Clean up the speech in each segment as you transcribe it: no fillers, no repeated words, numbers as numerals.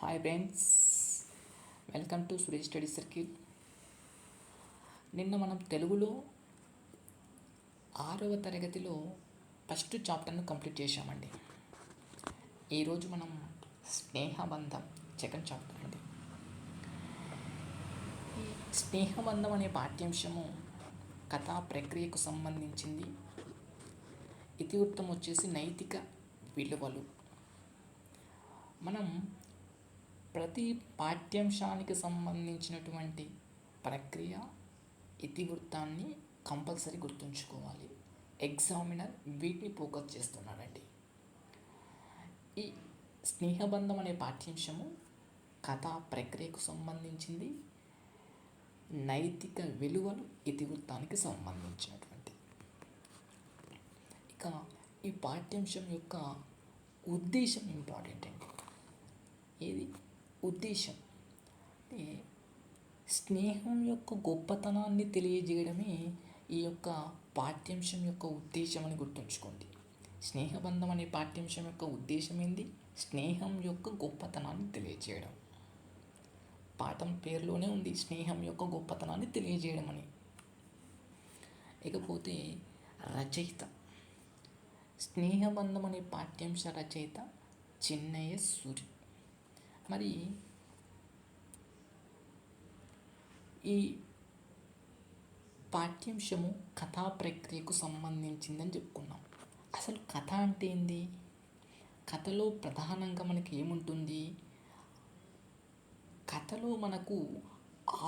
Hi friends, welcome to Suresh study circle. నిన్న మనం తెలుగులో 6వ తరగతిలో ఫస్ట్ చాప్టర్ను కంప్లీట్ చేశామండి. ఈరోజు మనం స్నేహబంధం సెకండ్ చాప్టర్ అండి. ఈ స్నేహబంధం అనే పాఠ్యాంశము కథా ప్రక్రియకు సంబంధించింది. ఇతివృత్తం వచ్చేసి నైతిక విలువలు. మనం ప్రతి పాఠ్యాంశానికి సంబంధించినటువంటి ప్రక్రియ ఇతివృత్తాన్ని కంపల్సరీ గుర్తుంచుకోవాలి. ఎగ్జామినర్ వీటిని ఫోకస్ చేస్తున్నాడండి. ఈ స్నేహబంధం అనే పాఠ్యాంశము కథా ప్రక్రియకు సంబంధించింది, నైతిక విలువలు ఇతివృత్తానికి సంబంధించినటువంటి. ఇక ఈ పాఠ్యాంశం యొక్క ఉద్దేశం ఇంపార్టెంట్ అండి. ఏది ఉద్దేశం అంటే స్నేహం యొక్క గొప్పతనాన్ని తెలియజేయడమే ఈ యొక్క పాఠ్యాంశం యొక్క ఉద్దేశం అని గుర్తుంచుకోండి. స్నేహబంధం అనే పాఠ్యాంశం యొక్క ఉద్దేశం ఏంది? స్నేహం యొక్క గొప్పతనాన్ని తెలియజేయడం. పాఠం పేరులోనే ఉంది, స్నేహం యొక్క గొప్పతనాన్ని తెలియజేయడం అని. ఇకపోతే రచయిత, స్నేహబంధం అనే పాఠ్యాంశ రచయిత చిన్నయ్య సూరి. మరి ఈ పాఠ్యాంశము కథా ప్రక్రియకు సంబంధించిందని చెప్పుకున్నాం. అసలు కథ అంటే ఏంది? కథలో ప్రధానంగా మనకి ఏముంటుంది? కథలో మనకు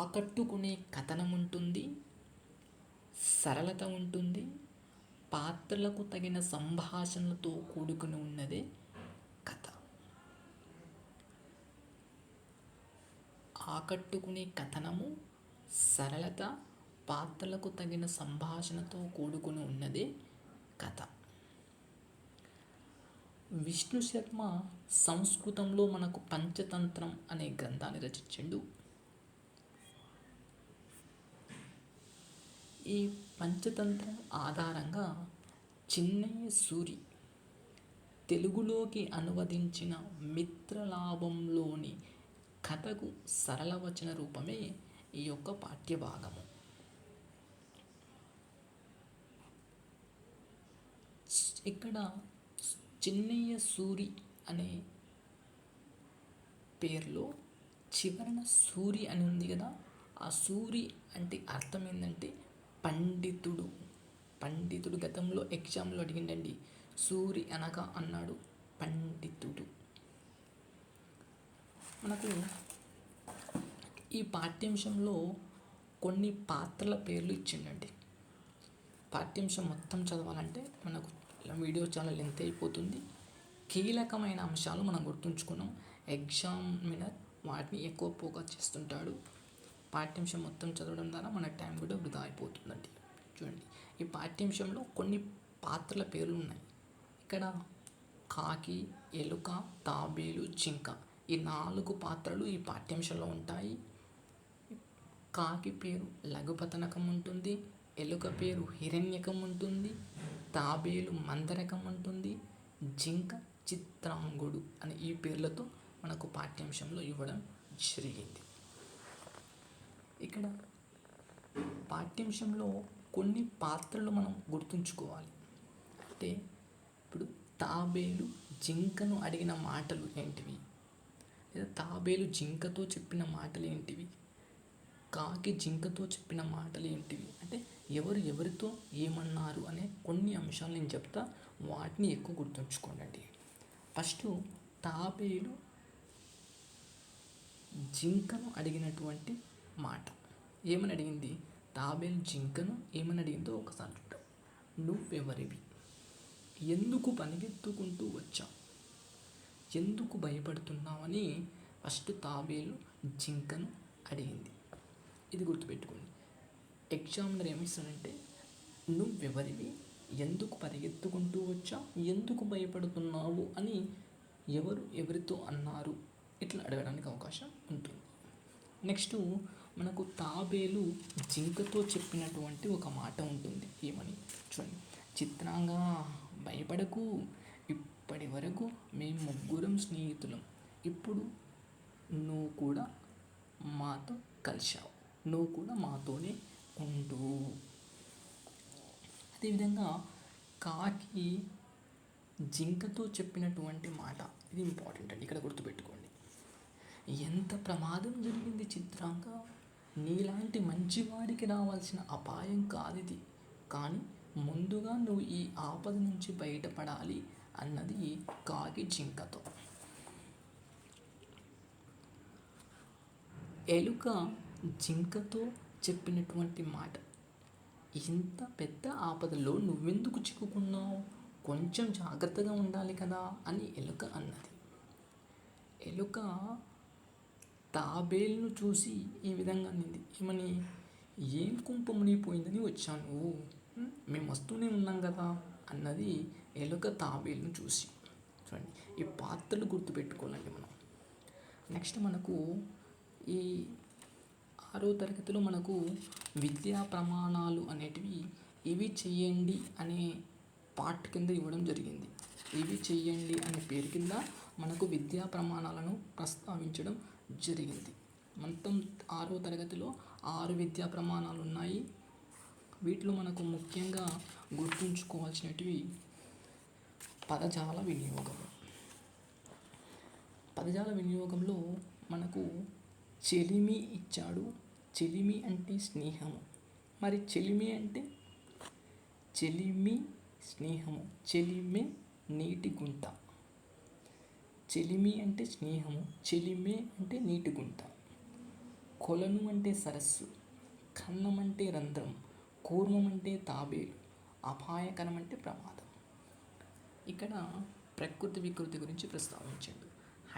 ఆకట్టుకునే కథనం ఉంటుంది, సరళత ఉంటుంది, పాత్రలకు తగిన సంభాషణలతో కూడుకుని ఉన్నదే కథ. ఆకట్టుకునే కథనము, సరళత, పాత్రలకు తగిన సంభాషణతో కూడుకుని ఉన్నదే కథ. విష్ణు శర్మ సంస్కృతంలో మనకు పంచతంత్రం అనే గ్రంథాన్ని రచించిండు. ఈ పంచతంత్రం ఆధారంగా చిన్నయ్య సూరి తెలుగులోకి అనువదించిన మిత్రలాభంలోని కథకు సరళ వచన రూపమే ఈ యొక్క పాఠ్యభాగము. ఇక్కడ చిన్నయ్య సూరి అనే పేరులో చివరన సూరి అని ఉంది కదా, ఆ సూరి అంటే అర్థం ఏంటంటే పండితుడు. పండితుడు గతంలో ఎగ్జామ్లో అడిగిండండి, సూరి అనగా అన్నాడు పండితుడు. మనకు ఈ పాఠ్యాంశంలో కొన్ని పాత్రల పేర్లు ఇచ్చిండండి. పాఠ్యాంశం మొత్తం చదవాలంటే మనకు వీడియో చాలా లెంత్ అయిపోతుంది. కీలకమైన అంశాలు మనం గుర్తుంచుకున్నాం. ఎగ్జామినర్ వాటిని ఎక్కువ ఫోకస్ చేస్తుంటాడు. పాఠ్యాంశం మొత్తం చదవడం ద్వారా మన టైం కూడా వృధా అయిపోతుందండి. చూడండి, ఈ పాఠ్యాంశంలో కొన్ని పాత్రల పేర్లు ఉన్నాయి. ఇక్కడ కాకి, ఎలుక, తాబేలు, జింక, ఈ 4 పాత్రలు ఈ పాఠ్యాంశంలో ఉంటాయి. కాకి పేరు లఘుపతనకం ఉంటుంది, ఎలుక పేరు హిరణ్యకం ఉంటుంది, తాబేలు మందరకం ఉంటుంది, జింక చిత్రాంగుడు అని ఈ పేర్లతో మనకు పాఠ్యాంశంలో ఇవ్వడం జరిగింది. ఇక్కడ పాఠ్యాంశంలో కొన్ని పాత్రలు మనం గుర్తుంచుకోవాలి. అంటే ఇప్పుడు తాబేలు జింకను అడిగిన మాటలు ఏంటివి, లేదా తాబేలు జింకతో చెప్పిన మాటలు ఏంటివి, కాకి జింకతో చెప్పిన మాటలు ఏంటివి, అంటే ఎవరితో ఏమన్నారు అనే కొన్ని అంశాలు నేను చెప్తా, వాటిని ఎక్కువ గుర్తుంచుకోండి. ఫస్ట్ తాబేలు జింకను అడిగినటువంటి మాట ఏమని అడిగింది? తాబేలు జింకను ఏమని అడిగిందో ఒకసారి చూద్దాం. నువ్వెవరివి? ఎందుకు పనిగెత్తుకుంటూ వచ్చావు? ఎందుకు భయపడుతున్నావని ఫస్ట్ తాబేలు జింకను అడిగింది. ఇది గుర్తుపెట్టుకోండి. ఎగ్జామినర్ ఏమిస్తాడంటే నువ్వెవరివి, ఎందుకు పరిగెత్తుకుంటూ వచ్చావు, ఎందుకు భయపడుతున్నావు అని ఎవరితో అన్నారు, ఇట్లా అడగడానికి అవకాశం ఉంటుంది. నెక్స్ట్ మనకు తాబేలు జింకతో చెప్పినటువంటి ఒక మాట ఉంటుంది. ఏమని చూడండి, చిత్రంగా భయపడకు, ఇప్పటి వరకు మేము 3 స్నేహితులం, ఇప్పుడు నువ్వు కూడా మాతో కలిశావు, నువ్వు కూడా మాతోనే ఉండు. అదేవిధంగా కాకి జింకతో చెప్పినటువంటి మాట, ఇది ఇంపార్టెంట్ అండి, ఇక్కడ గుర్తుపెట్టుకోండి. ఎంత ప్రమాదం జరిగింది చిత్రాంగ, నీలాంటి మంచివాడికి రావాల్సిన అపాయం కాదిది, కానీ ముందుగా నువ్వు ఈ ఆపద నుంచి బయటపడాలి అన్నది కాకి జింకతో. ఎలుక జింకతో చెప్పినటువంటి మాట, ఇంత పెద్ద ఆపదలో నువ్వెందుకు చిక్కుకున్నావు, కొంచెం జాగ్రత్తగా ఉండాలి కదా అని ఎలుక అన్నది. ఎలుక తాబేలును చూసి ఈ విధంగా అనింది, ఏమని, ఏం కుంప మునిగిపోయిందని వచ్చాను, మేము వస్తూనే ఉన్నాం కదా అన్నది ఎలుక తాబేలును చూసి. చూడండి, ఈ పాత్రలు గుర్తుపెట్టుకోవాలండి మనం. నెక్స్ట్ మనకు ఈ 6వ తరగతిలో మనకు విద్యా ప్రమాణాలు అనేటివి ఇవి చెయ్యండి అనే పార్ట్ కింద ఇవ్వడం జరిగింది. ఇవి చెయ్యండి అనే పేరు కింద మనకు విద్యా ప్రమాణాలను ప్రస్తావించడం జరిగింది. మొత్తం 6వ తరగతిలో 6 విద్యా ప్రమాణాలు ఉన్నాయి. వీటిలో మనకు ముఖ్యంగా గుర్తుంచుకోవాల్సినవి పదజాల వినియోగము. పదజాల వినియోగంలో మనకు చెలిమి ఇచ్చాడు. చెలిమి అంటే స్నేహము. మరి చెలిమి అంటే చెలిమి స్నేహము, చెలిమే నీటి గుంట. చెలిమి అంటే స్నేహము, చెలిమే అంటే నీటి గుంట. కొలను అంటే సరస్సు, కన్నం అంటే రంధ్రం, కూర్మం అంటే తాబేలు, అపాయకరం అంటే ప్రమాదం. ఇక్కడ ప్రకృతి వికృతి గురించి ప్రస్తావించాడు.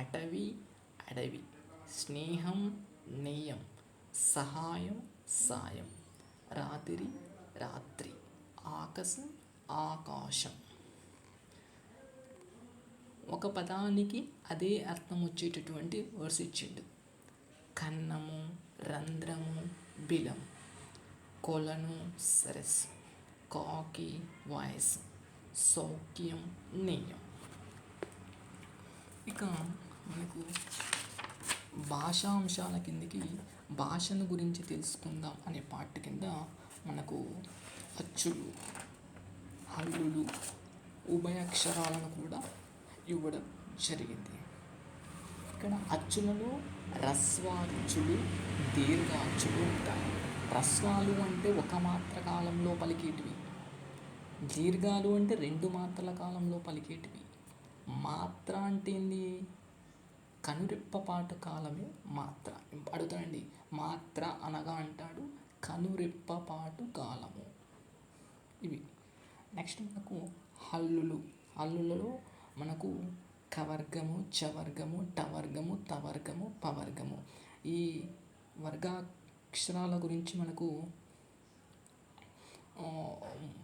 అటవి అడవి, స్నేహం నెయ్యం, సహాయం సాయం, రాత్రి రాత్రి, ఆకాశం ఆకాశం. ఒక పదానికి అదే అర్థం వచ్చేటటువంటి వర్డ్స్ ఇచ్చిండు. కన్నము, రంధ్రము, బిలం, కొలను సరస్సు, కాకి వాయిస్, సౌఖ్యం నెయ్యం. ఇక మనకు భాషాంశాల కిందకి భాషను గురించి తెలుసుకుందాం అనే పార్ట్ కింద మనకు అచ్చులు, హల్లులు, ఉభయాక్షరాలను కూడా ఇవ్వడం జరిగింది. ఇక్కడ అచ్చులలో హ్రస్వాచ్చులు, దీర్ఘాచ్చులు ఉంటాయి. హ్రస్వాలు అంటే ఒక మాత్ర కాలంలో పలికేటివి, దీర్ఘాలు అంటే 2 మాత్రల కాలంలో పలికేటివి. మాత్ర అంటే ఏంది, కనురెప్పపాటు కాలమే మాత్ర. అడుగుతానండి, మాత్ర అనగా అంటాడు కనురెప్పపాటు కాలము. ఇవి. నెక్స్ట్ మనకు హల్లులు. హల్లులలో మనకు కవర్గము, చవర్గము, టవర్గము, తవర్గము, పవర్గము. ఈ వర్గాక్షరాల గురించి మనకు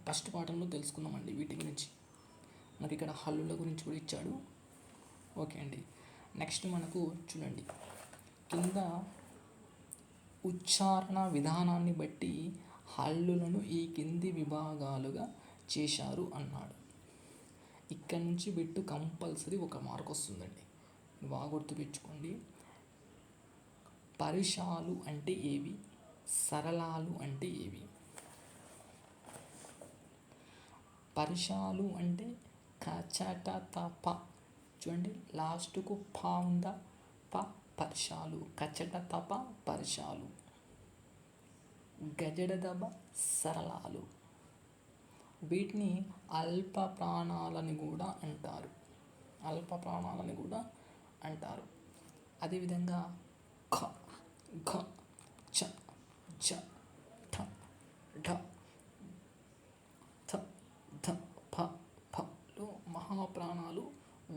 ఫస్ట్ పాఠంలో తెలుసుకున్నామండి వీటి గురించి. మరి ఇక్కడ హల్లుల గురించి కూడా ఇచ్చాడు. ఓకే అండి. నెక్స్ట్ మనకు చూడండి, కింద ఉచ్చారణ విధానాన్ని బట్టి హల్లులను ఈ కింది విభాగాలుగా చేశారు అన్నాడు. ఇక్కడి నుంచి బిట్టు కంపల్సరీ 1 మార్క్ వస్తుందండి, బాగా గుర్తుపెట్టుకోండి. పరుషాలు అంటే ఏవి, సరళాలు అంటే ఏవి? పరుషాలు అంటే కచట తప, చూడండి లాస్ట్కు ప ఉందా, ప పరుషాలు, కచట తప పరుషాలు, గజడ దబ సరళాలు. వీటిని అల్ప ప్రాణాలని కూడా అంటారు, అల్ప ప్రాణాలని కూడా అంటారు. అదేవిధంగా ఖ, ఘ, చ, జ, ఠ, ఢ, థ, ధ, ఫ, ఫలో మహాప్రాణాలు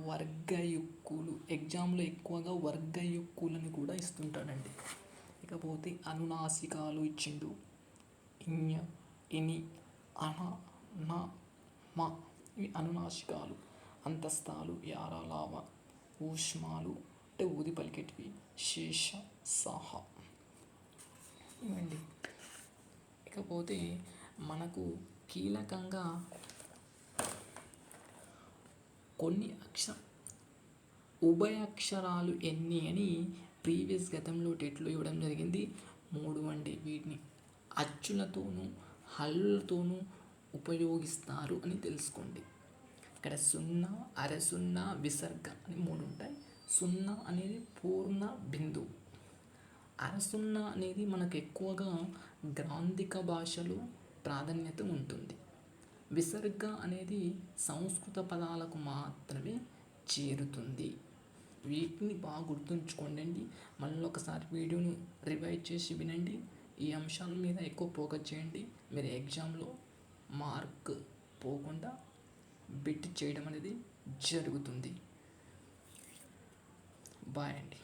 వర్గయుక్కులు. ఎగ్జామ్లో ఎక్కువగా వర్గయుక్కులని కూడా ఇస్తుంటాడండి. ఇకపోతే అనునాసికాలు ఇచ్చిండు. ఇඤ, ఇని, అన, న, మ. ఇవి అనునాసికాలు. అంతస్తాలు, యార, లావ, ఊష్మాలు అంటే ఊది పలికేటివి, శేష, సహ ఇవ్వండి. ఇకపోతే మనకు కీలకంగా కొన్ని ఉభయాక్షరాలు ఎన్ని అని ప్రీవియస్ గతంలో టెట్లో ఇవ్వడం జరిగింది 3 అండి. వీటిని అచ్చులతోనూ హల్లులతోనూ ఉపయోగిస్తారు అని తెలుసుకోండి. ఇక్కడ 0, అర 0, విసర్గ అని 3 ఉంటాయి. 0 అనేది పూర్ణ బిందువు. అర 0 అనేది మనకు ఎక్కువగా గ్రాంధిక భాషలో ప్రాధాన్యత ఉంటుంది. విసర్గ అనేది సంస్కృత పదాలకు మాత్రమే చేరుతుంది. వీటిని బాగా గుర్తుంచుకోండి. మళ్ళీ ఒకసారి వీడియోను రివైజ్ చేసి వినండి. ఈ అంశాల మీద ఎక్కువ ఫోకస్ చేయండి. మీరు ఎగ్జామ్లో మార్క్ పోకుండా బిట్ చేయడం అనేది జరుగుతుంది. బాయ్ అండి.